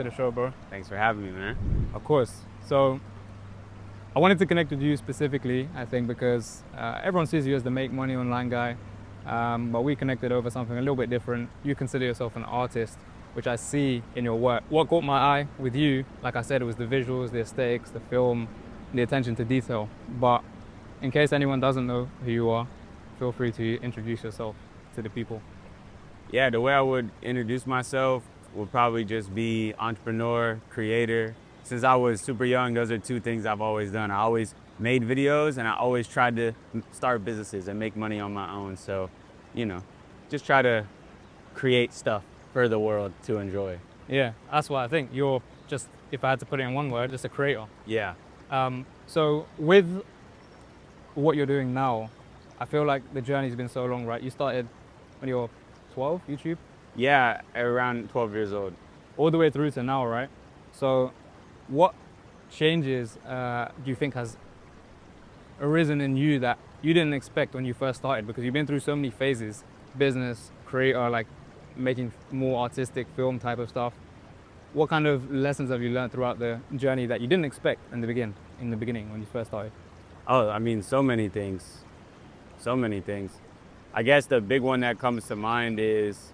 to the show, bro. Thanks for having me, man. Of course. So I wanted to connect with you specifically, I think, because everyone sees you as the make money online guy, but we connected over something a little bit different. You consider yourself an artist, which I see in your work. What caught my eye with you, like I said, it was the visuals, the aesthetics, the film, the attention to detail. But in case anyone doesn't know who you are, feel free to introduce yourself to the people. Yeah, the way I would introduce myself would probably just be entrepreneur, creator. Since I was super young, those are two things I've always done. I always made videos and I always tried to start businesses and make money on my own. So, just try to create stuff for the world to enjoy. Yeah, that's what I think. You're just, if I had to put it in one word, just a creator. Yeah. So with what you're doing now, I feel like the journey's been so long, right? You started when you were 12, YouTube? Yeah, around 12 years old. All the way through to now, right? So what changes do you think has arisen in you that you didn't expect when you first started? Because you've been through so many phases, business, creator, like making more artistic film type of stuff. What kind of lessons have you learned throughout the journey that you didn't expect in the beginning when you first started? Oh, I mean, so many things. So many things. I guess the big one that comes to mind is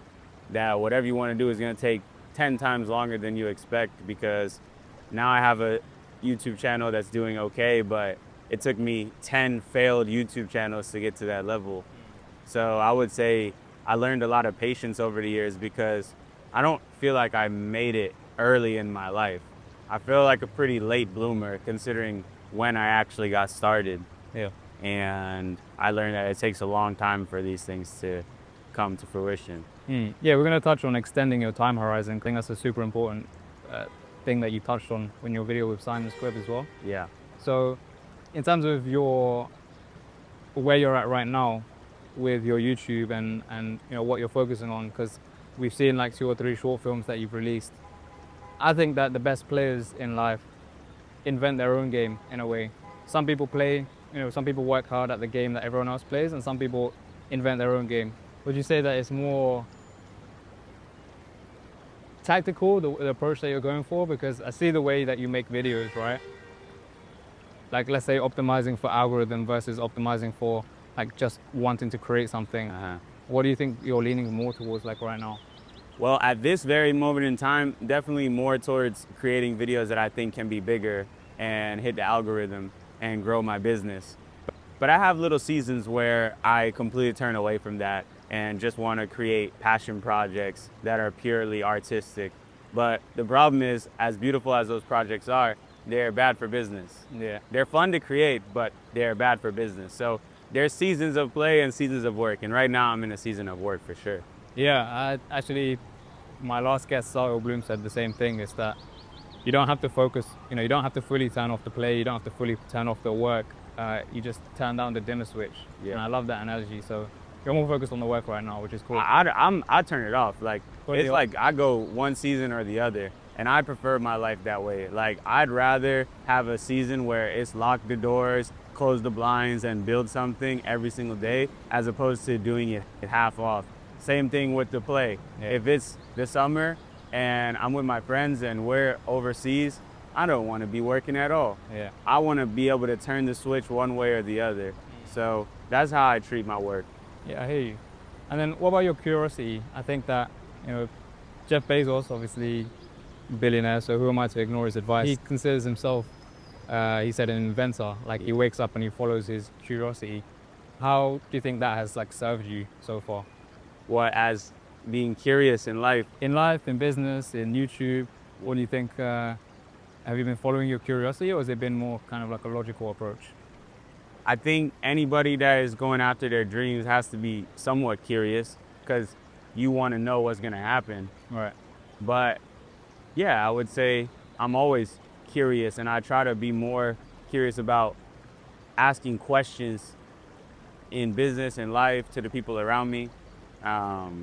that whatever you want to do is going to take 10 times longer than you expect, because now I have a YouTube channel that's doing okay, but it took me 10 failed YouTube channels to get to that level. So I would say I learned a lot of patience over the years, because I don't feel like I made it early in my life. I feel like a pretty late bloomer considering when I actually got started. Yeah. And I learned that it takes a long time for these things to come to fruition. Yeah, we're going to touch on extending your time horizon. I think that's a super important thing that you touched on in your video with Simon Squibb as well. Yeah. So in terms of where you're at right now with your YouTube and what you're focusing on, because we've seen like 2 or 3 short films that you've released, I think that the best players in life invent their own game in a way. Some people some people work hard at the game that everyone else plays, and some people invent their own game. Would you say that it's more tactical, the approach that you're going for? Because I see the way that you make videos, right? Like, let's say optimizing for algorithm versus optimizing for like just wanting to create something. What do you think you're leaning more towards like right now? Well, at this very moment in time, definitely more towards creating videos that I think can be bigger and hit the algorithm and grow my business. But I have little seasons where I completely turn away from that and just want to create passion projects that are purely artistic. But the problem is, as beautiful as those projects are, they're bad for business. Yeah. They're fun to create, but they're bad for business. So there's seasons of play and seasons of work. And right now I'm in a season of work for sure. Yeah, my last guest, Saul Bloom, said the same thing, is that you don't have to focus, you don't have to fully turn off the play, you don't have to fully turn off the work, you just turn down the dimmer switch. Yeah. And I love that analogy. So you're more focused on the work right now, which is cool. I turn it off. Like, it's like I go one season or the other, and I prefer my life that way. Like, I'd rather have a season where it's lock the doors, close the blinds, and build something every single day, as opposed to doing it half off. Same thing with the play. Yeah. If it's the summer and I'm with my friends and we're overseas, I don't want to be working at all. Yeah. I want to be able to turn the switch one way or the other. So that's how I treat my work. Yeah, I hear you. And then what about your curiosity? I think that, Jeff Bezos, obviously billionaire, so who am I to ignore his advice? He considers himself, he said, an inventor. Like, he wakes up and he follows his curiosity. How do you think that has like served you so far? What, as being curious in life? In life, in business, in YouTube, what do you think? Have you been following your curiosity, or has it been more kind of like a logical approach? I think anybody that is going after their dreams has to be somewhat curious, because you want to know what's going to happen. Right. But yeah, I would say I'm always curious, and I try to be more curious about asking questions in business and life to the people around me. But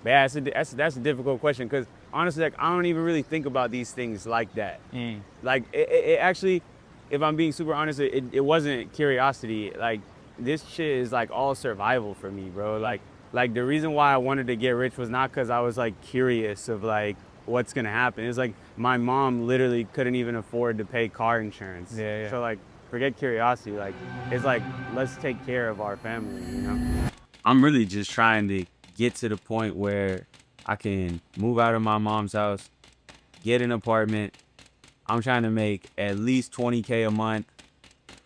yeah, that's a difficult question, because honestly, like, I don't even really think about these things like that. Like, it actually, if I'm being super honest, it wasn't curiosity. Like, this shit is like all survival for me, bro. Like the reason why I wanted to get rich was not because I was like curious of like what's gonna happen. It's like my mom literally couldn't even afford to pay car insurance. Yeah. So like, forget curiosity. Like, it's like, let's take care of our family, you know? I'm really just trying to get to the point where I can move out of my mom's house, get an apartment. I'm trying to make at least 20K a month.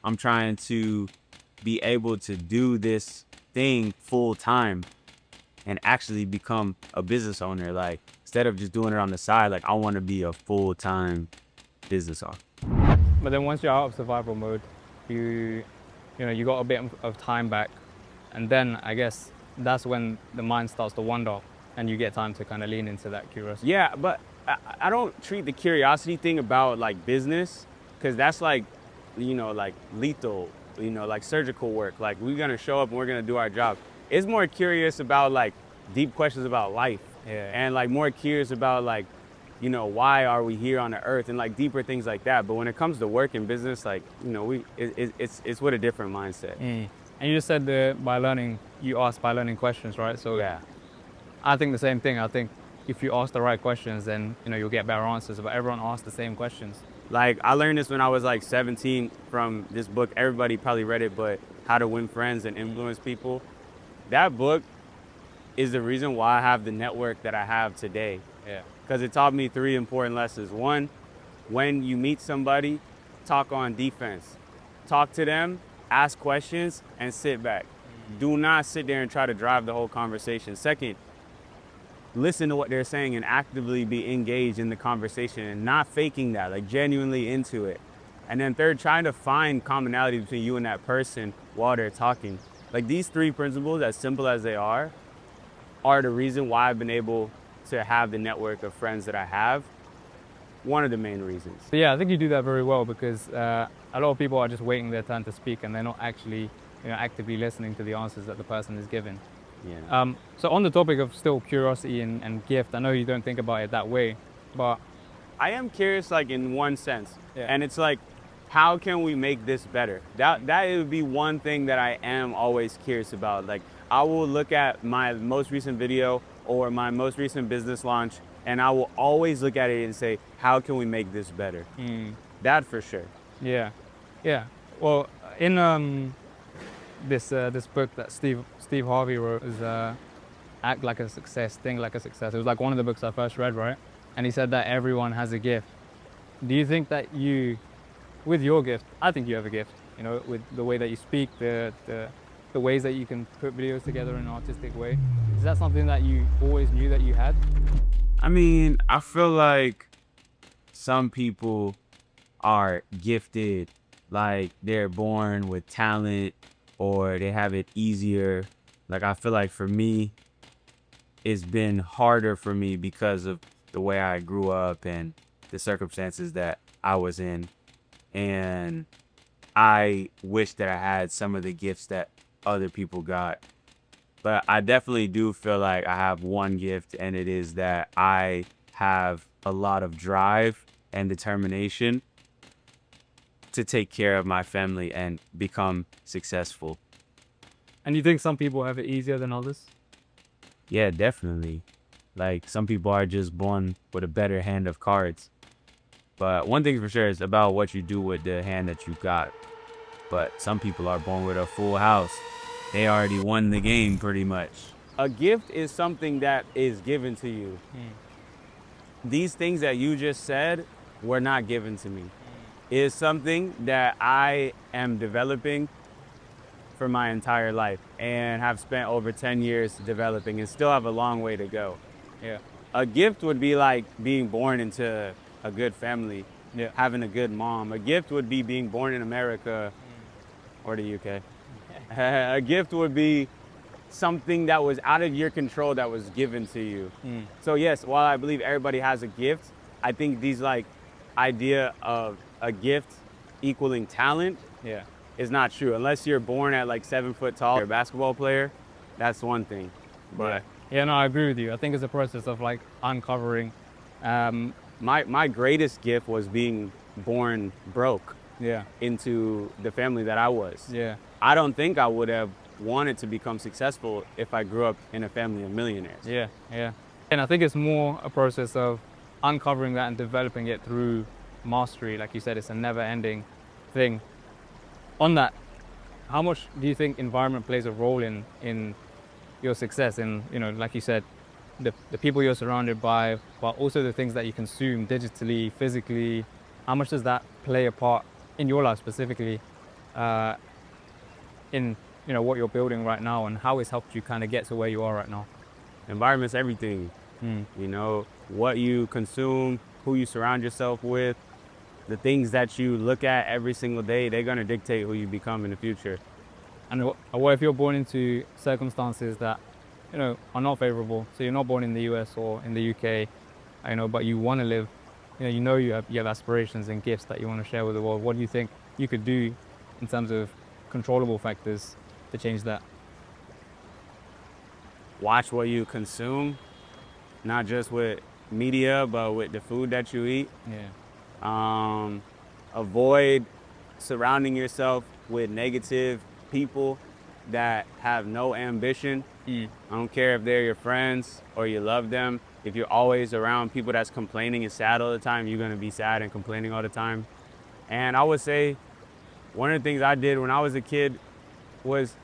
I'm trying to be able to do this thing full time and actually become a business owner. Like, instead of just doing it on the side, like, I want to be a full-time business owner. But then once you're out of survival mode, you got a bit of time back, and then I guess that's when the mind starts to wander, and you get time to kind of lean into that curiosity. Yeah, but I don't treat the curiosity thing about like business, because that's like, like lethal, like surgical work. Like, we're gonna show up and we're gonna do our job. It's more curious about like deep questions about life, and like more curious about like, why are we here on the earth, and like deeper things like that. But when it comes to work and business, like, it's with a different mindset. And you just said you ask by learning questions, right? So Yeah. I think the same thing. I think if you ask the right questions, then you'll get better answers. But everyone asks the same questions. Like, I learned this when I was like 17 from this book. Everybody probably read it, but How to Win Friends and Influence People. That book is the reason why I have the network that I have today. Yeah. Because it taught me 3 important lessons. One, when you meet somebody, talk on defense. Talk to them, ask questions, and sit back. Do not sit there and try to drive the whole conversation. Second, listen to what they're saying and actively be engaged in the conversation and not faking that, like genuinely into it. And then third, trying to find commonality between you and that person while they're talking. Like, these 3 principles, as simple as they are the reason why I've been able to have the network of friends that I have. One of the main reasons. But yeah, I think you do that very well, because a lot of people are just waiting their turn to speak, and they're not actually actively listening to the answers that the person is giving. Yeah. So on the topic of still curiosity and gift, I know you don't think about it that way, but I am curious, like, in one sense. Yeah. And it's like, how can we make this better? That would be one thing that I am always curious about. Like, I will look at my most recent video or my most recent business launch, and I will always look at it and say, how can we make this better? That for sure. Yeah. Well, in this book that Steve Harvey wrote is Act Like a Success, Think Like a Success. It was like one of the books I first read, right? And he said that everyone has a gift. Do you think that with your gift, I think you have a gift, with the way that you speak, the ways that you can put videos together in an artistic way. Is that something that you always knew that you had? I mean, I feel like some people are gifted, like they're born with talent or they have it easier. Like, I feel like for me, it's been harder for me because of the way I grew up and the circumstances that I was in. And I wish that I had some of the gifts that other people got. But I definitely do feel like I have one gift, and it is that I have a lot of drive and determination to take care of my family and become successful. And you think some people have it easier than others? Yeah, definitely. Like, some people are just born with a better hand of cards. But one thing for sure is about what you do with the hand that you got. But some people are born with a full house. They already won the game pretty much. A gift is something that is given to you. These things that you just said were not given to me. It is something that I am developing for my entire life and have spent over 10 years developing and still have a long way to go. Yeah. A gift would be like being born into a good family, having a good mom. A gift would be being born in America or the UK. A gift would be something that was out of your control that was given to you. So yes, while I believe everybody has a gift, I think these like idea of a gift equaling talent is not true. Unless you're born at like 7 foot tall, you're a basketball player, that's one thing. But yeah, no, I agree with you. I think it's a process of like uncovering. My greatest gift was being born broke into the family that I was. I don't think I would have wanted to become successful if I grew up in a family of millionaires. And I think it's more a process of uncovering that and developing it through mastery. Like you said, it's a never-ending thing. On that, how much do you think environment plays a role in your success? In, you know, like you said, the people you're surrounded by, but also the things that you consume digitally, physically. How much does that play a part in your life specifically, in, you know, what you're building right now, and how it's helped you kind of get to where you are right now? Environment's everything. You know, what you consume, who you surround yourself with, the things that you look at every single day, they're going to dictate who you become in the future. And what if you're born into circumstances that, you know, are not favorable? So you're not born in the US or in the UK, you know, but you want to live, you have aspirations and gifts that you want to share with the world. What do you think you could do in terms of controllable factors to change that? Watch what you consume, not just with media, but with the food that you eat. Yeah. Avoid surrounding yourself with negative people that have no ambition. I don't care if they're your friends or you love them. If you're always around people that's complaining and sad all the time, you're going to be sad and complaining all the time. And I would say one of the things I did when I was a kid was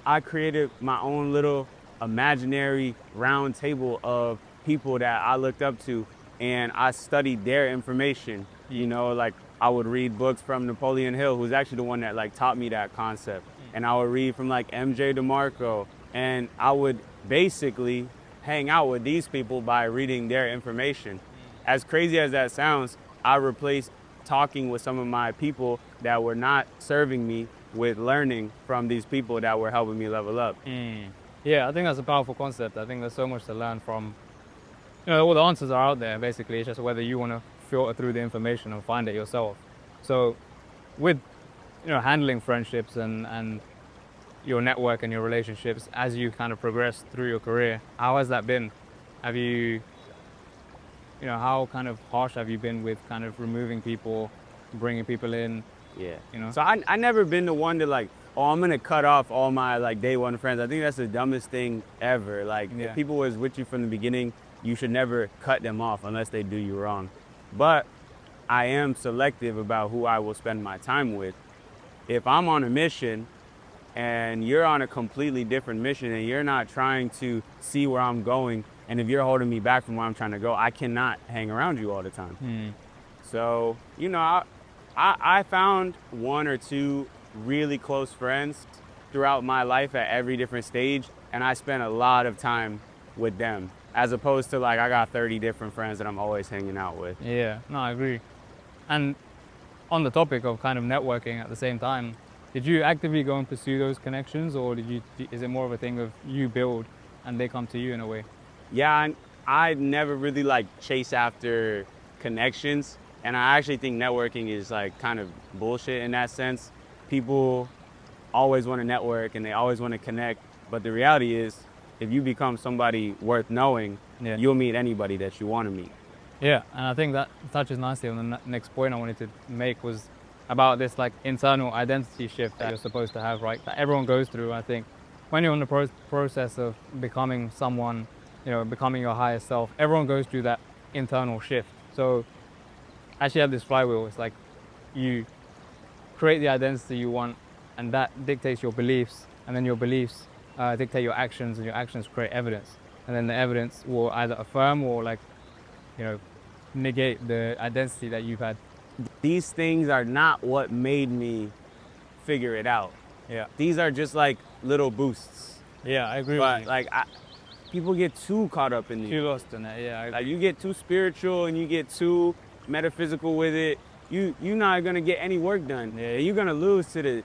I created my own little imaginary round table of people that I looked up to, and I studied their information. You know, like I would read books from Napoleon Hill, who's actually the one that like taught me that concept. And I would read from like MJ DeMarco, and I would basically hang out with these people by reading their information. As crazy as that sounds, I replaced talking with some of my people that were not serving me with learning from these people that were helping me level up. Yeah, I think that's a powerful concept. I think there's so much to learn from, you know, all the answers are out there, basically. It's just whether you want to filter through the information and find it yourself. So with, you know, handling friendships and your network and your relationships as you kind of progress through your career, how has that been? Have you, you know, how kind of harsh have you been with kind of removing people, bringing people in? Yeah. You know? So I never been the one to like, oh, I'm going to cut off all my like day one friends. I think that's the dumbest thing ever. Like if people was with you from the beginning, you should never cut them off unless they do you wrong. But I am selective about who I will spend my time with. If I'm on a mission and you're on a completely different mission and you're not trying to see where I'm going, and if you're holding me back from where I'm trying to go, I cannot hang around you all the time. So, you know, I found one or two really close friends throughout my life at every different stage, and I spent a lot of time with them, as opposed to like I got 30 different friends that I'm always hanging out with. Yeah, no, I agree. And on the topic of kind of networking at the same time, did you actively go and pursue those connections, or is it more of a thing of you build and they come to you in a way? Yeah, I never really like chase after connections, and I actually think networking is like kind of bullshit in that sense. People always want to network and they always want to connect, but the reality is if you become somebody worth knowing, you'll meet anybody that you want to meet. Yeah, and I think that touches nicely on the next point I wanted to make, was about this like internal identity shift that you're supposed to have, right? That everyone goes through. I think when you're in the process of becoming someone, you know, becoming your higher self, everyone goes through that internal shift. So actually have this flywheel. It's like you create the identity you want, and that dictates your beliefs, and then your beliefs dictate your actions, and your actions create evidence, and then the evidence will either affirm or like, you know, negate the identity that you've had. These things are not what made me figure it out. Yeah. These are just like little boosts. Yeah, I agree But with you. like people get too caught up in Too it. lost in it, yeah. Like you get too spiritual and you get too metaphysical with it. You're not gonna get any work done. Yeah. You're gonna lose to the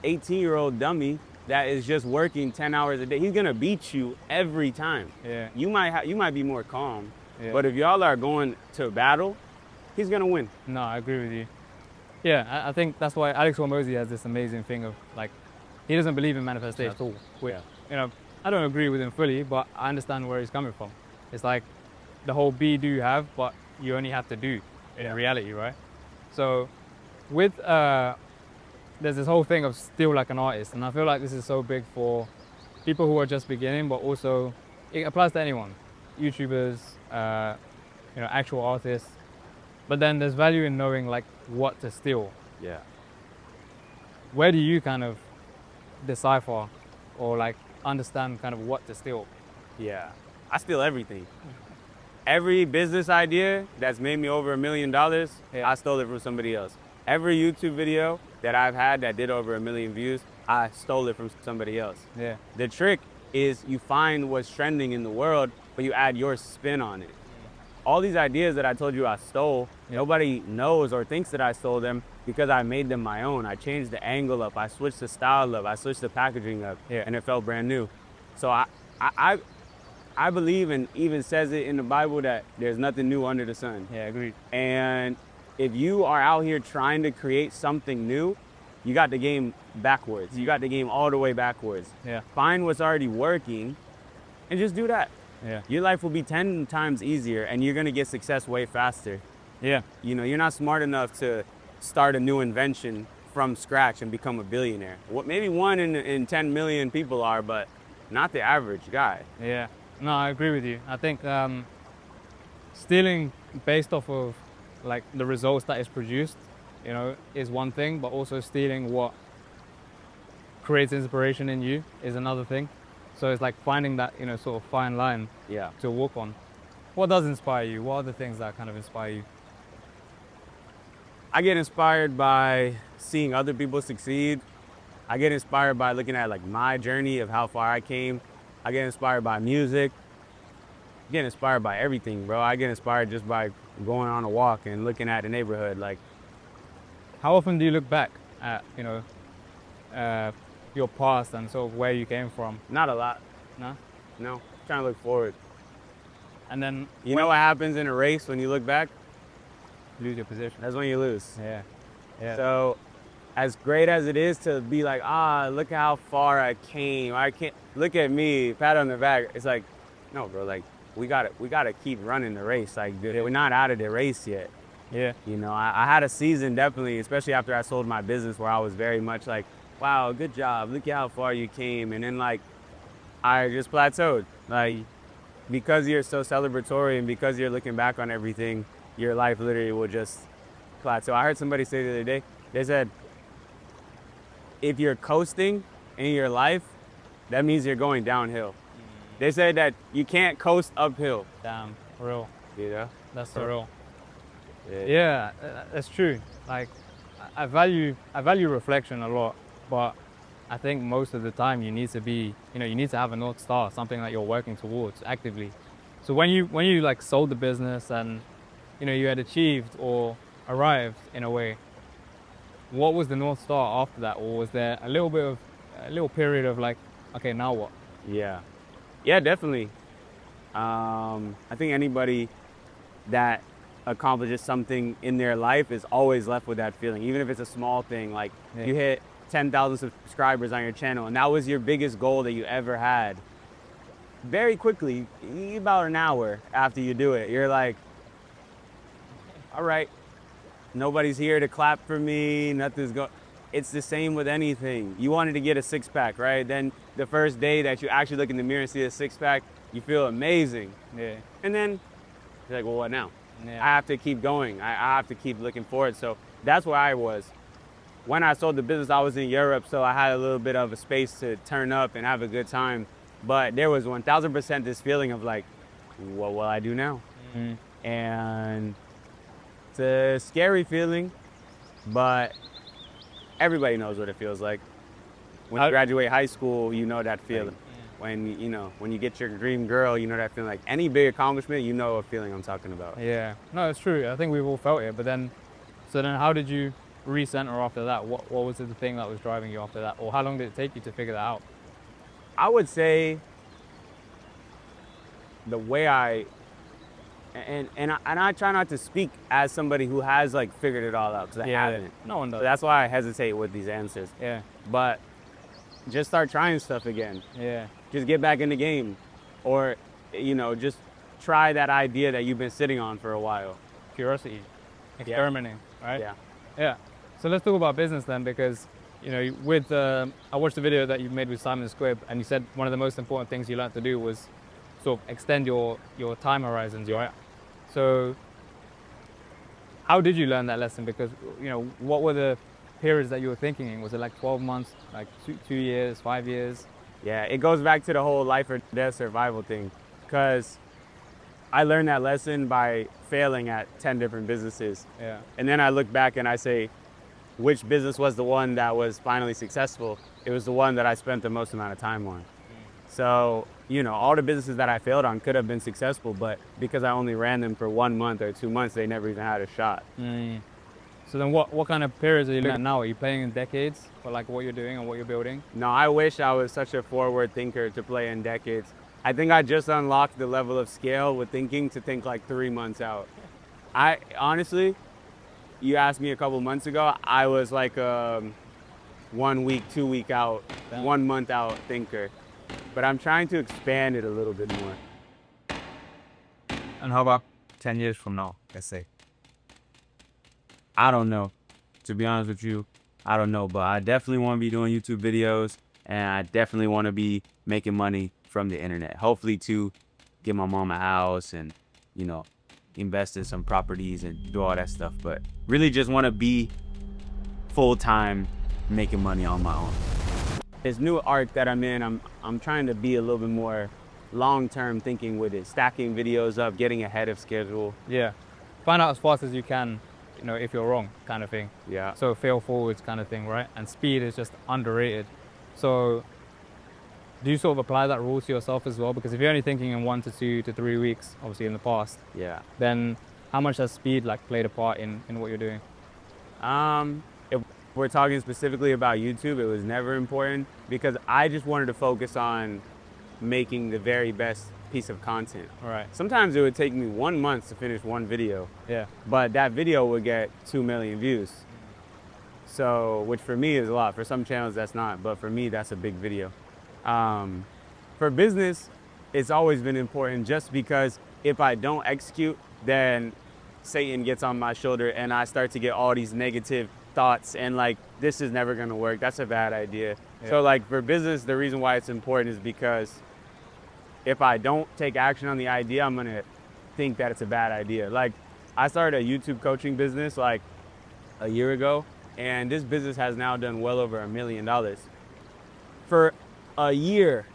18-year-old dummy that is just working 10 hours a day. He's gonna beat you every time. Yeah. You might be more calm, Yeah. but if y'all are going to battle, he's gonna win. No, I agree with you. Yeah, I think that's why Alex Hormozy has this amazing thing of like, he doesn't believe in manifestation at all. Which, you know, I don't agree with him fully, but I understand where he's coming from. It's like the whole be, do, have, but you only have to do in reality, right? So with, there's this whole thing of still like an artist, and I feel like this is so big for people who are just beginning, but also it applies to anyone. YouTubers, actual artists. But then there's value in knowing like what to steal. Yeah. Where do you kind of decipher or like understand kind of what to steal? Yeah. I steal everything. Every business idea that's made me over $1 million, Yeah. I stole it from somebody else. Every YouTube video that I've had that did over 1 million views, I stole it from somebody else. Yeah. The trick is you find what's trending in the world, but you add your spin on it. All these ideas that I told you I stole, nobody knows or thinks that I stole them because I made them my own. I changed the angle up, I switched the style up, I switched the packaging up, and it felt brand new. So I believe, and even says it in the Bible, that there's nothing new under the sun. Yeah, agreed. And if you are out here trying to create something new, you got the game backwards. You got the game all the way backwards. Yeah. Find what's already working and just do that. Yeah. Your life will be 10 times easier and you're gonna get success way faster. Yeah. You're not smart enough to start a new invention from scratch and become a billionaire. Maybe 1 in 10 million people are, but not the average guy. Yeah. No, I agree with you. I think stealing based off of like the results that is produced, is one thing, but also stealing what creates inspiration in you is another thing. So it's like finding that, sort of fine line to walk on. What does inspire you? What are the things that kind of inspire you? I get inspired by seeing other people succeed. I get inspired by looking at like my journey of how far I came. I get inspired by music. I get inspired by everything, bro. I get inspired just by going on a walk and looking at the neighborhood. Like, how often do you look back at, your past and sort of where you came from? Not a lot. No? Trying to look forward. And then you know what happens in a race when you look back? Lose your position. That's when you lose. Yeah. So as great as it is to be like, look at how far I came. I can't look at me, pat on the back. It's like, no, bro, like we gotta keep running the race. Like, dude, we're not out of the race yet. Yeah. I had a season definitely, especially after I sold my business, where I was very much like, wow, good job. Look at how far you came. And then like, I just plateaued. Like, because you're so celebratory and because you're looking back on everything, your life literally will just plateau. I heard somebody say the other day, they said, if you're coasting in your life, that means you're going downhill. They said that you can't coast uphill. Damn, real. That's so real. Yeah, that's true. Like, I value reflection a lot, but I think most of the time you need to have a North Star, something that you're working towards actively. So when you like sold the business and you had achieved or arrived in a way, what was the North Star after that? Or was there a little period of like, okay, now what? Yeah, definitely. I think anybody that accomplishes something in their life is always left with that feeling, even if it's a small thing. Like, you hit 10,000 subscribers on your channel and that was your biggest goal that you ever had. Very quickly, about an hour after you do it, you're like, all right, nobody's here to clap for me, nothing's going. It's the same with anything. You wanted to get a six-pack, right? Then the first day that you actually look in the mirror and see a six-pack, you feel amazing. Yeah. And then you're like, well, what now? Yeah. I have to keep going. I have to keep looking forward. So that's where I was. When I sold the business, I was in Europe, so I had a little bit of a space to turn up and have a good time. But there was 1,000% this feeling of like, what will I do now? Mm-hmm. And it's a scary feeling, but everybody knows what it feels like. When you graduate high school, you know that feeling. Yeah. When you get your dream girl, you know that feeling. Like any big accomplishment, you know what feeling I'm talking about. Yeah, no, it's true. I think we've all felt it. But then how did you recenter after that? What was the thing that was driving you after that? Or how long did it take you to figure that out? I would say the way I try not to speak as somebody who has like figured it all out, because I haven't. No one does. So that's why I hesitate with these answers. Yeah. But just start trying stuff again. Yeah. Just get back in the game, or just try that idea that you've been sitting on for a while. Curiosity, experimenting, right? Yeah. Yeah. So let's talk about business then, because I watched the video that you made with Simon Squibb, and you said one of the most important things you learned to do was sort of extend your time horizons, So how did you learn that lesson? Because, you know, what were the periods that you were thinking in? Was it like 12 months, like 2 years, 5 years? Yeah, it goes back to the whole life or death survival thing, because I learned that lesson by failing at 10 different businesses. Yeah. And then I look back and I say, which business was the one that was finally successful? It was the one that I spent the most amount of time on. So, you know, all the businesses that I failed on could have been successful, but because I only ran them for 1 month or 2 months, they never even had a shot. So then what kind of periods are you looking at now? Are you playing in decades for like what you're doing and what you're building? No, I wish I was such a forward thinker to play in decades. I think I just unlocked the level of scale with thinking to think like 3 months out. I honestly, you asked me a couple months ago, I was like a 1 week, 2 week out, 1 month out thinker. But I'm trying to expand it a little bit more. And how about 10 years from now, let's say? I don't know. To be honest with you, I don't know. But I definitely want to be doing YouTube videos, and I definitely want to be making money from the internet. Hopefully to get my mom a house and, you know, invest in some properties and do all that stuff. But really just want to be full-time making money on my own. This new arc that I'm in, I'm trying to be a little bit more long-term thinking with it, stacking videos up, getting ahead of schedule. Yeah. Find out as fast as you can, you know, if you're wrong, kind of thing. Yeah. So fail forwards kind of thing, right? And speed is just underrated. So do you sort of apply that rule to yourself as well? Because if you're only thinking in 1 to 2 to 3 weeks, obviously in the past, Yeah. then how much has speed like played a part in what you're doing? If we're talking specifically about YouTube, it was never important because I just wanted to focus on making the very best piece of content. All right. Sometimes it would take me 1 month to finish one video, Yeah. but that video would get 2 million views. So, which for me is a lot. For some channels, that's not, but for me, that's a big video. For business, it's always been important just because if I don't execute, then Satan gets on my shoulder and I start to get all these negative thoughts and like, this is never gonna work. That's a bad idea. Yeah. So like for business, the reason why it's important is because if I don't take action on the idea, I'm gonna think that it's a bad idea. Like I started a YouTube coaching business like a year ago, and this business has now done well over $1 million. For a year,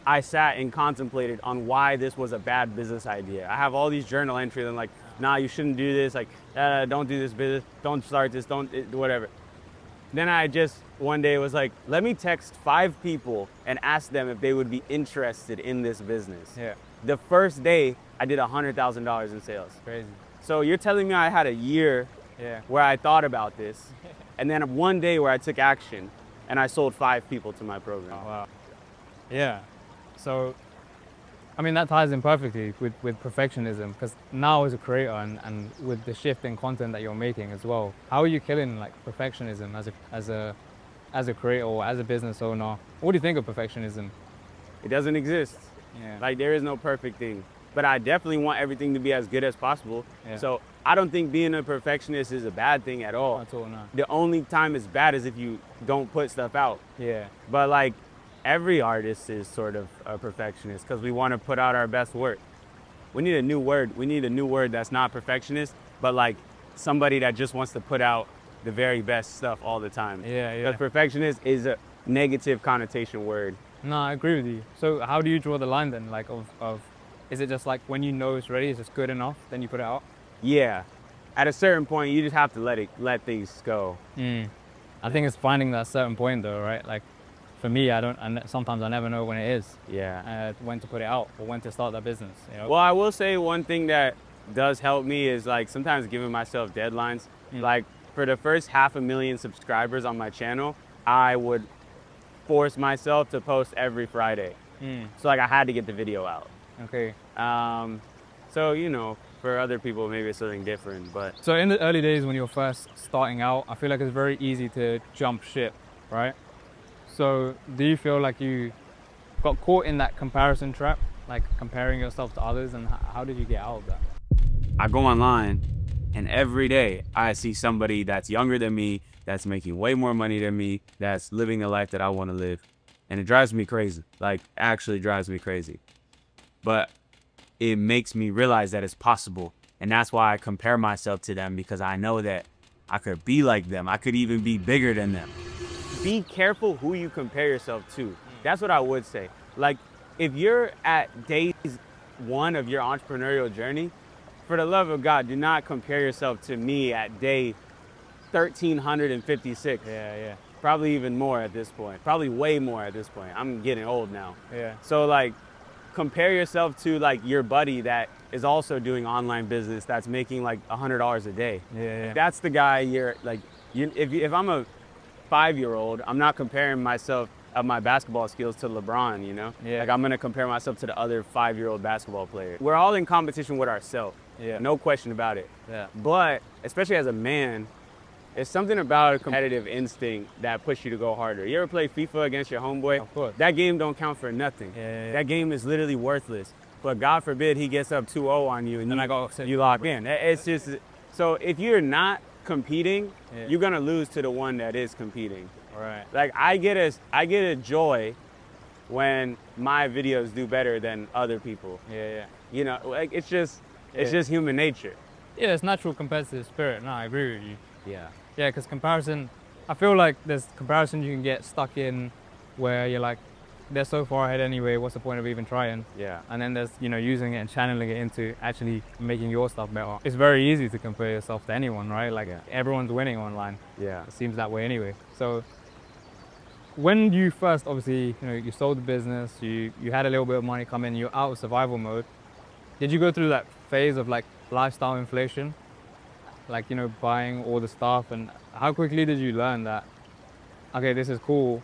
I sat and contemplated on why this was a bad business idea. I have all these journal entries and like, nah, you shouldn't do this. Like, don't do this business. Don't start this. Don't whatever. Then I just one day was like, let me text 5 people and ask them if they would be interested in this business. Yeah. The first day, I did $100,000 in sales. Crazy. So you're telling me I had a year Yeah. where I thought about this, and then one day where I took action, and I sold 5 people to my program. Oh, wow. Yeah. So, I mean, that ties in perfectly with perfectionism, because now as a creator and with the shift in content that you're making as well, how are you killing like perfectionism as a creator or as a business owner? What do you think of perfectionism? It doesn't exist. Yeah. Like there is no perfect thing, but I definitely want everything to be as good as possible. Yeah. So I don't think being a perfectionist is a bad thing at all. That's all now. The only time it's bad is if you don't put stuff out. Yeah. But like every artist is sort of a perfectionist because we want to put out our best work. We need a new word. We need a new word that's not perfectionist, but like somebody that just wants to put out the very best stuff all the time. Yeah, yeah. Because perfectionist is a negative connotation word. No, I agree with you. So how do you draw the line then? Like of is it just like when you know it's ready, it's just good enough, then you put it out? Yeah. At a certain point, you just have to let things go. I think it's finding that certain point though, right? Like for me, sometimes I never know when it is. Yeah. When to put it out or when to start that business, you know? Well, I will say one thing that does help me is like sometimes giving myself deadlines. Like for the first 500,000 subscribers on my channel, I would force myself to post every Friday. So like I had to get the video out. Okay. So, you know, for other people, maybe it's something different, but So in the early days when you're first starting out, I feel like it's very easy to jump ship, right? So do you feel like you got caught in that comparison trap, like comparing yourself to others, and how did you get out of that? I go online and every day I see somebody that's younger than me, that's making way more money than me, that's living the life that I want to live. And it drives me crazy, like actually drives me crazy. But it makes me realize that it's possible And that's why I compare myself to them, because I know that I could be like them. I could even be bigger than them. Be careful who you compare yourself to. That's what I would say. Like, if you're at day 1 of your entrepreneurial journey, for the love of God, do not compare yourself to me at day 1356. Yeah. Probably even more at this point. Probably way more at this point. I'm getting old now. Yeah. So like, compare yourself to like your buddy that is also doing online business that's making like $100 a day. Yeah. That's the guy you're like. If I'm a 5-year-old, I'm not comparing myself of my basketball skills to LeBron. You know. Yeah. Like, I'm gonna compare myself to the other 5-year-old basketball player. We're all in competition with ourselves. Yeah. No question about it. Yeah. But especially as a man, it's something about a competitive instinct that pushes you to go harder. You ever play FIFA against your homeboy? Of course. That game don't count for nothing. Yeah. That game is literally worthless. But God forbid he gets up 2-0 on you and Then you lock in. It's just, so if you're not competing, Yeah. you're gonna lose to the one that is competing. Right. Like, I get a joy when my videos do better than other people. Yeah. You know, like, it's just human nature. Yeah, it's natural competitive spirit. No, I agree with you. Yeah. Yeah, because comparison, I feel like there's comparison you can get stuck in where you're like, they're so far ahead anyway, what's the point of even trying? Yeah. And then there's, using it and channeling it into actually making your stuff better. It's very easy to compare yourself to anyone, right? Like, everyone's winning online. Yeah. It seems that way anyway. So when you first, obviously, you sold the business, you had a little bit of money come in, you're out of survival mode. Did you go through that phase of like lifestyle inflation? Like, buying all the stuff, and how quickly did you learn that, okay, this is cool,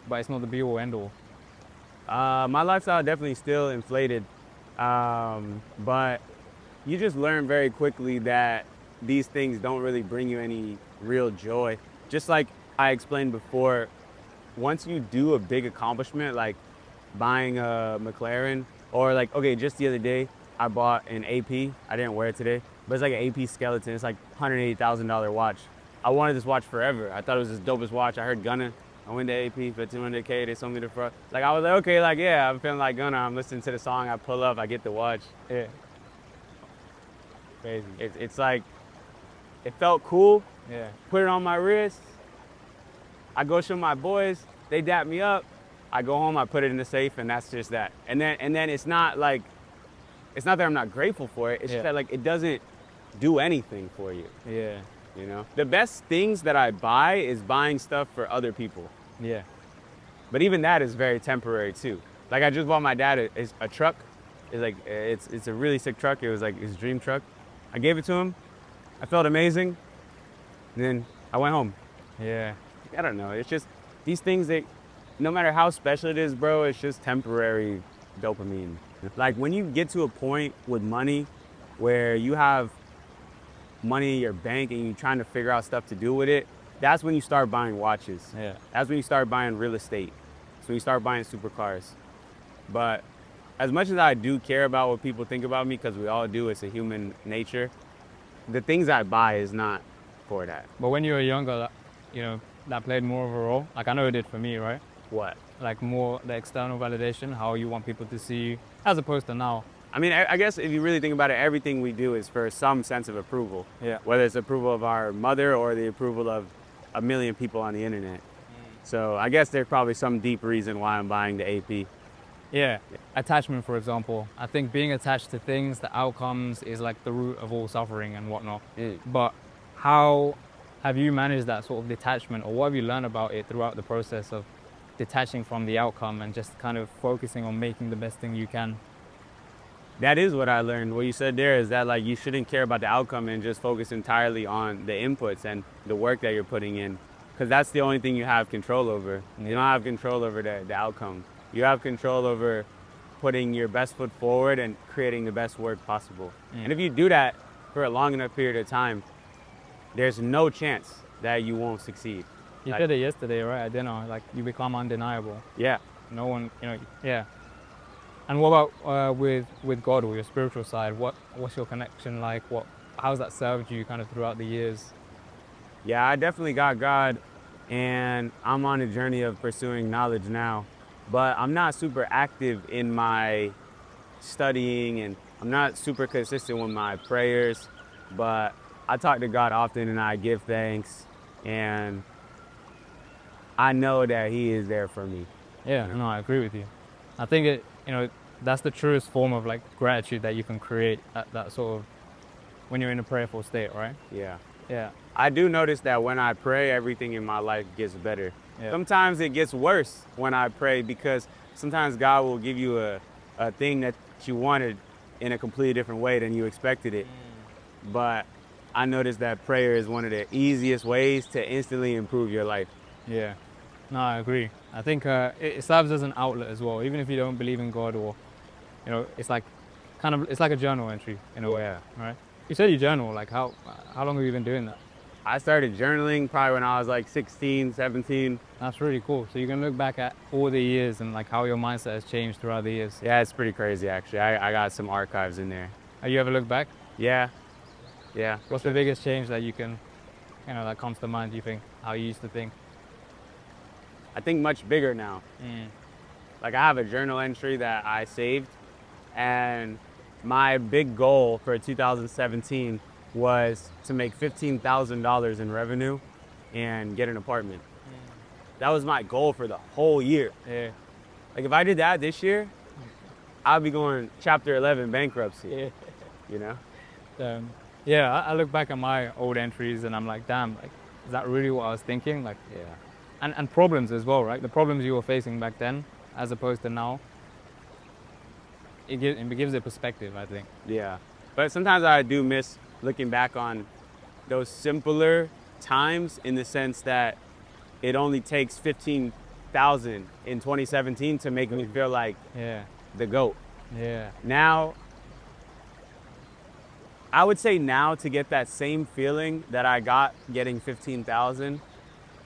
but it's not the be all end all? My lifestyle definitely still inflated, but you just learn very quickly that these things don't really bring you any real joy. Just like I explained before, once you do a big accomplishment like buying a McLaren, or like, okay, just the other day I bought an AP. I didn't wear it today, but it's like an AP skeleton. It's like $180,000 watch. I wanted this watch forever. I thought it was the dopest watch. I heard Gunna. I went to AP, 1500K. They sold me the front. Like, I was like, okay, like, yeah, I'm feeling like Gunna. I'm listening to the song. I pull up, I get the watch. Yeah. Crazy. It's like, it felt cool. Yeah. Put it on my wrist. I go show my boys. They dap me up. I go home, I put it in the safe, and that's just that. And then it's not like, it's not that I'm not grateful for it. It's just that, like, it doesn't do anything for you. Yeah. You know, the best things that I buy is buying stuff for other people. Yeah. But even that is very temporary too. Like, I just bought my dad a truck. It's like, it's a really sick truck. It was like his dream truck. I gave it to him. I felt amazing. And then I went home. Yeah. I don't know. It's just these things that, no matter how special it is, bro, it's just temporary dopamine. Like, when you get to a point with money where you have money in your bank and you're trying to figure out stuff to do with it, that's when you start buying watches. Yeah. That's when you start buying real estate. So you start buying supercars. But as much as I do care about what people think about me, because we all do, it's a human nature, the things I buy is not for that. But when you were younger, that played more of a role. Like, I know it did for me, right? What? Like, more the external validation, how you want people to see you, as opposed to now. I mean, I guess if you really think about it, everything we do is for some sense of approval. Yeah. Whether it's approval of our mother or the approval of a million people on the internet. So I guess there's probably some deep reason why I'm buying the AP. Yeah. Attachment, for example. I think being attached to things, the outcomes, is like the root of all suffering and whatnot. But how have you managed that sort of detachment, or what have you learned about it throughout the process of detaching from the outcome and just kind of focusing on making the best thing you can? That is what I learned. What you said there is that, like, you shouldn't care about the outcome and just focus entirely on the inputs and the work that you're putting in, because that's the only thing you have control over. You don't have control over the outcome. You have control over putting your best foot forward and creating the best work possible. And if you do that for a long enough period of time, there's no chance that you won't succeed. You said it yesterday, right, at dinner, like, you become undeniable. Yeah. No one, yeah. And what about with God, or your spiritual side? What's your connection like? How's that served you kind of throughout the years? Yeah, I definitely got God, and I'm on a journey of pursuing knowledge now. But I'm not super active in my studying, and I'm not super consistent with my prayers, but I talk to God often and I give thanks, and I know that He is there for me. Yeah, no, I agree with you. I think that's the truest form of like gratitude that you can create at that sort of when you're in a prayerful state, right? Yeah. Yeah. I do notice that when I pray, everything in my life gets better. Yeah. Sometimes it gets worse when I pray because sometimes God will give you a thing that you wanted in a completely different way than you expected it. But I noticed that prayer is one of the easiest ways to instantly improve your life. Yeah. No, I agree. I think it serves as an outlet as well, even if you don't believe in God, or it's like it's like a journal entry in a way, Yeah. right? You said you journal. Like how long have you been doing that? I started journaling probably when I was like 16, 17. That's really cool. So you can look back at all the years and like how your mindset has changed throughout the years. Yeah, it's pretty crazy actually. I got some archives in there. Have you ever looked back? Yeah. Yeah. What's the biggest change that you can, that comes to mind, do you think? How you used to think? I think much bigger now. Like I have a journal entry that I saved, and my big goal for 2017 was to make $15,000 in revenue and get an apartment. That was my goal for the whole year. Yeah. Like if I did that this year, I'd be going chapter 11 bankruptcy. Yeah. You know? Yeah, I look back at my old entries and I'm like, damn, like, is that really what I was thinking? Like, Yeah. and problems as well, right? The problems you were facing back then as opposed to now, it gives it perspective, I think. Yeah. But sometimes I do miss looking back on those simpler times in the sense that it only takes 15,000 in 2017 to make me feel like Yeah. the GOAT. Yeah. Now, I would say now to get that same feeling that I got getting 15,000,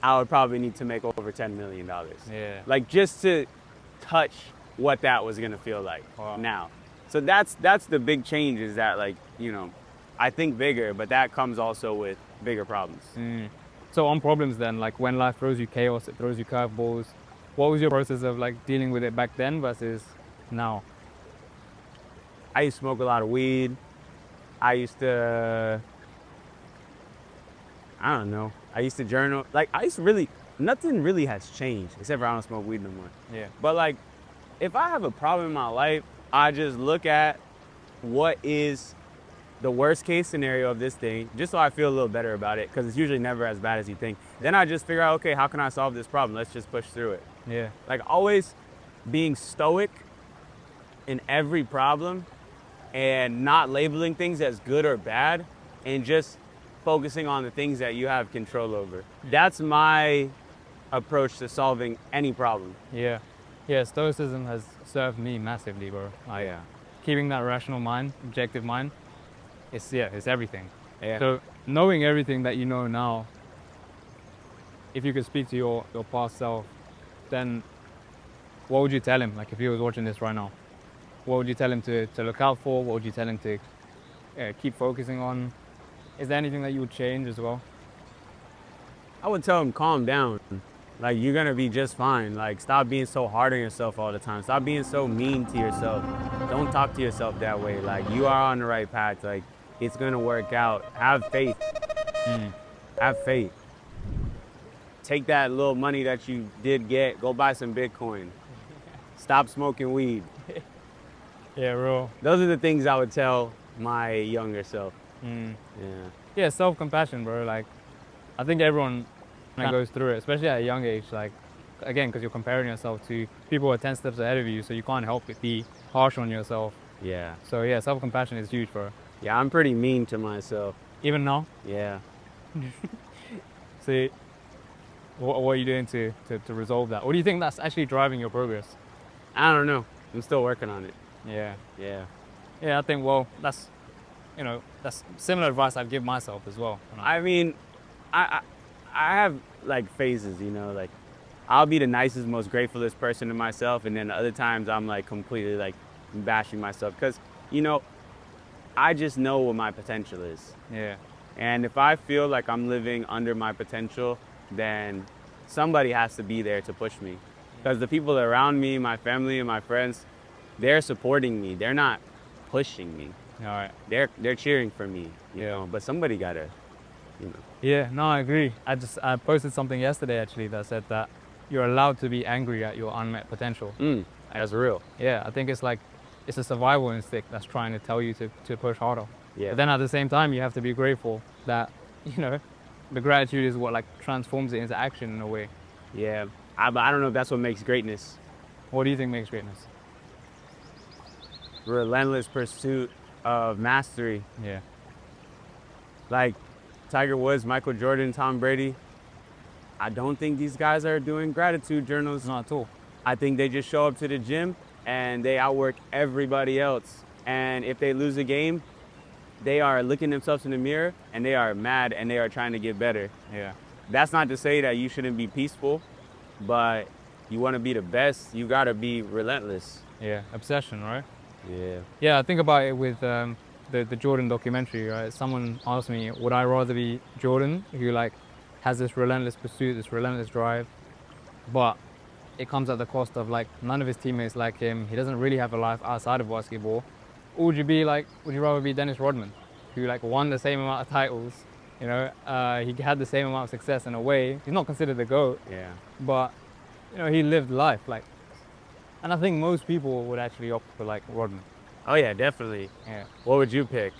I would probably need to make over $10 million. Yeah. Like just to touch what that was gonna feel like now. So that's the big change, is that like, I think bigger, but that comes also with bigger problems. So on problems then, like when life throws you chaos, it throws you curveballs, what was your process of like dealing with it back then versus now? I used to smoke a lot of weed. I used to, I don't know. I used to journal. Like nothing really has changed except for I don't smoke weed no more. Yeah. But like, if I have a problem in my life, I just look at what is the worst case scenario of this thing, just so I feel a little better about it, because it's usually never as bad as you think. Then I just figure out, okay, how can I solve this problem? Let's just push through it. Yeah. Like always being stoic in every problem and not labeling things as good or bad, and just focusing on the things that you have control over. That's my approach to solving any problem. Yeah. Yeah, stoicism has served me massively, bro. Like, keeping that rational mind, objective mind, it's everything. Yeah. So knowing everything that you know now, if you could speak to your past self, then what would you tell him? Like if he was watching this right now, what would you tell him to look out for? What would you tell him to keep focusing on? Is there anything that you would change as well? I would tell him, calm down. Like, you're gonna be just fine. Like, stop being so hard on yourself all the time. Stop being so mean to yourself. Don't talk to yourself that way. Like, you are on the right path. Like, it's gonna work out. Have faith. Have faith. Take that little money that you did get, go buy some Bitcoin. Stop smoking weed. Yeah, bro. Those are the things I would tell my younger self. Yeah, self-compassion, bro. Like, I think everyone goes through it, especially at a young age. Like, again, because you're comparing yourself to people who are 10 steps ahead of you, so you can't help but be harsh on yourself. Yeah. So yeah, self-compassion is huge, bro. Yeah, I'm pretty mean to myself. Even now? Yeah. See, what are you doing to resolve that? What do you think that's actually driving your progress? I don't know. I'm still working on it. Yeah. Yeah. Yeah, I think, well, that's similar advice I'd give myself as well. I mean, I have like phases, like I'll be the nicest, most gratefulest person to myself, and then other times I'm like completely like bashing myself because, I just know what my potential is. Yeah. And if I feel like I'm living under my potential, then somebody has to be there to push me. Because the people around me, my family and my friends, they're supporting me. They're not pushing me. All right. They're cheering for me, you know, but somebody gotta, you know. Yeah, no, I agree. I posted something yesterday actually that said that you're allowed to be angry at your unmet potential. That's real. Yeah, I think it's like, it's a survival instinct that's trying to tell you to push harder. Yeah. But then at the same time, you have to be grateful that, you know, the gratitude is what like transforms it into action in a way. Yeah, but I don't know if that's what makes greatness. What do you think makes greatness? Relentless pursuit of mastery. Yeah. Like Tiger Woods, Michael Jordan, Tom Brady. I don't think these guys are doing gratitude journals. Not at all. I think they just show up to the gym and they outwork everybody else. And if they lose a game, they are looking themselves in the mirror and they are mad and they are trying to get better. Yeah. That's not to say that you shouldn't be peaceful, but you want to be the best, you got to be relentless. Yeah, obsession, right? Yeah. Yeah, I think about it with the Jordan documentary, right? Someone asked me, would I rather be Jordan, who like has this relentless pursuit, this relentless drive, but it comes at the cost of like none of his teammates like him. He doesn't really have a life outside of basketball. Or would you rather be Dennis Rodman, who like won the same amount of titles, you know, he had the same amount of success in a way. He's not considered the GOAT, Yeah. but you know, he lived life like, and I think most people would actually opt for like Rodman. Oh yeah, definitely. Yeah. What would you pick?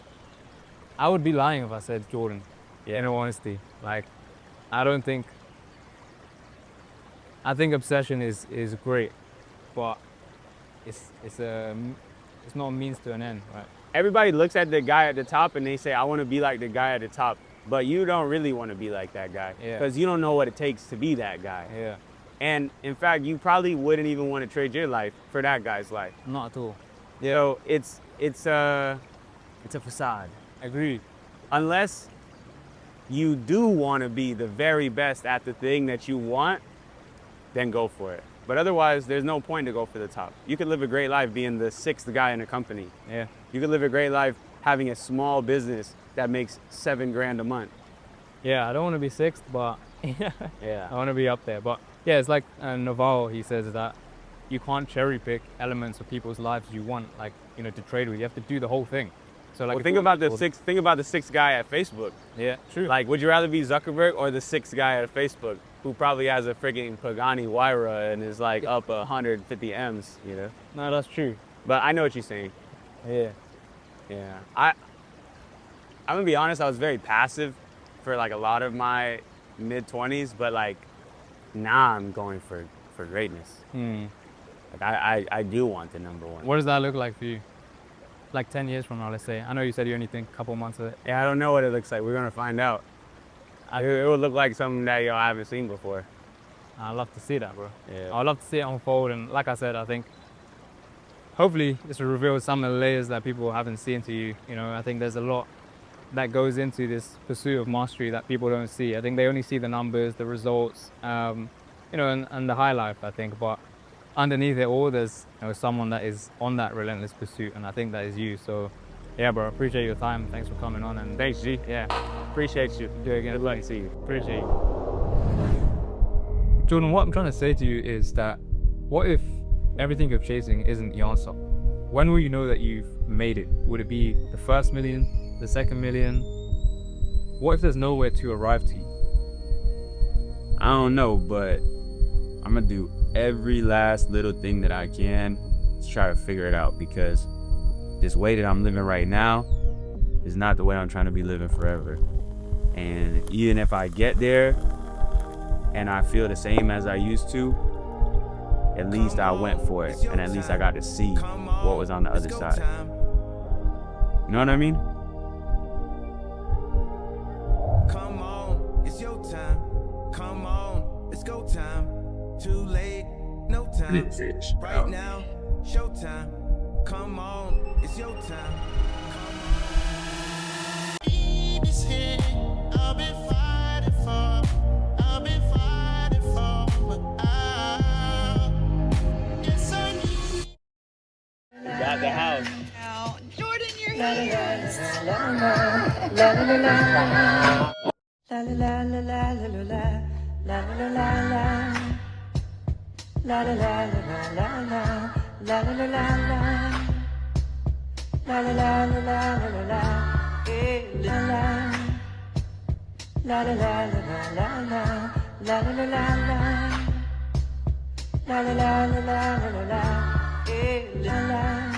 I would be lying if I said Jordan, in all honesty. Like, I think obsession is great, but it's not a means to an end, right? Everybody looks at the guy at the top and they say, I want to be like the guy at the top, but you don't really want to be like that guy because you don't know what it takes to be that guy. Yeah. And in fact, you probably wouldn't even want to trade your life for that guy's life. Not at all. Yeah. So it's a facade. Agreed. Unless you do want to be the very best at the thing that you want, then go for it. But otherwise, there's no point to go for the top. You could live a great life being the sixth guy in a company. Yeah. You could live a great life having a small business that makes $7,000 a month. Yeah, I don't want to be sixth, but Yeah. I want to be up there. But yeah, it's like Naval, he says that you can't cherry pick elements of people's lives you want, like, you know, to trade with. You have to do the whole thing. So like, Well, think about the sixth guy at Facebook. Yeah, true. Like, would you rather be Zuckerberg or the sixth guy at Facebook who probably has a freaking Pagani Huayra and is like up 150 M's, you know? No, that's true. But I know what you're saying. Yeah. Yeah. I'm gonna be honest, I was very passive for like a lot of my mid-20s, but like now I'm going for greatness. Like I do want the number one. What does that look like for you? Like 10 years from now, let's say. I know you said you only think a couple months of it. Yeah, I don't know what it looks like. We're gonna find out. It would look like something that I haven't seen before. I'd love to see that, bro. Yeah. I'd love to see it unfold, and like I said, I think hopefully this will reveal some of the layers that people haven't seen to you. You know, I think there's a lot that goes into this pursuit of mastery that people don't see. I think they only see the numbers, the results, you know, and the high life, I think. But underneath it all, there's, you know, someone that is on that relentless pursuit, and I think that is you. So yeah, bro, appreciate your time. Thanks for coming on, and Thanks, G. yeah, Appreciate you. do it again. Good luck. See you. Appreciate you. Jordan, what I'm trying to say to you is that what if everything you're chasing isn't the answer? When will you know that you've made it? Would it be the first million, the second million? What if there's nowhere to arrive to? I don't know, but I'm gonna do every last little thing that I can to try to figure it out, because this way that I'm living right now is not the way I'm trying to be living forever. And even if I get there and I feel the same as I used to, at least I went for it, and at least I got to see what was on the other side. You know what I mean? Come on, it's your time. Come on, it's go time. Too late, no time. Right now, showtime. Come on, it's your time. This here, I've been fighting for. I've been fighting for, but yes, I need. Got the house. Now, Jordan, you're here. la la la la la, la la la la la la la, eh, la la, la la la la la la, la la la la la, la la la la la la, eh, la la.